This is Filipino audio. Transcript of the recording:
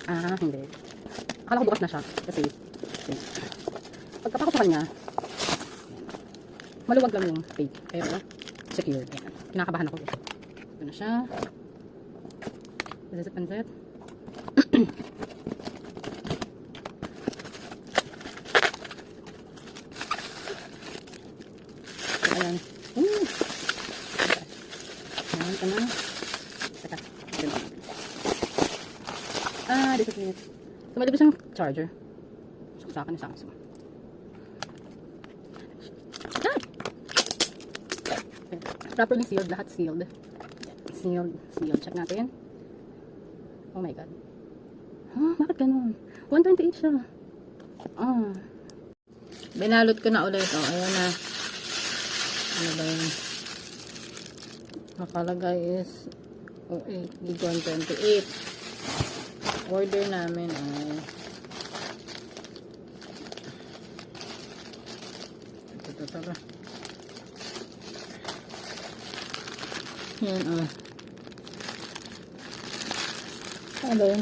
Ah, hindi. Akala ko bukas na siya. Kasi, yun. Pagkapako sa kanya, maluwag lang yung tape. Pero, secured. Ayan. Kinakabahan ako. Ito na siya. This is a pansit. Ayan. Ayan, ito na. Teka. This is it. So, may siyang charger. So, sa akin, isang. Properly sealed. Lahat sealed. Sealed. Check natin. Oh my god. Bakit ganun? 128 siya. Binalot ko na ulit. Ayan na. Ano ba yun? Nakalagay is 128. Order namin ay ito. Yan. Ano ba yun?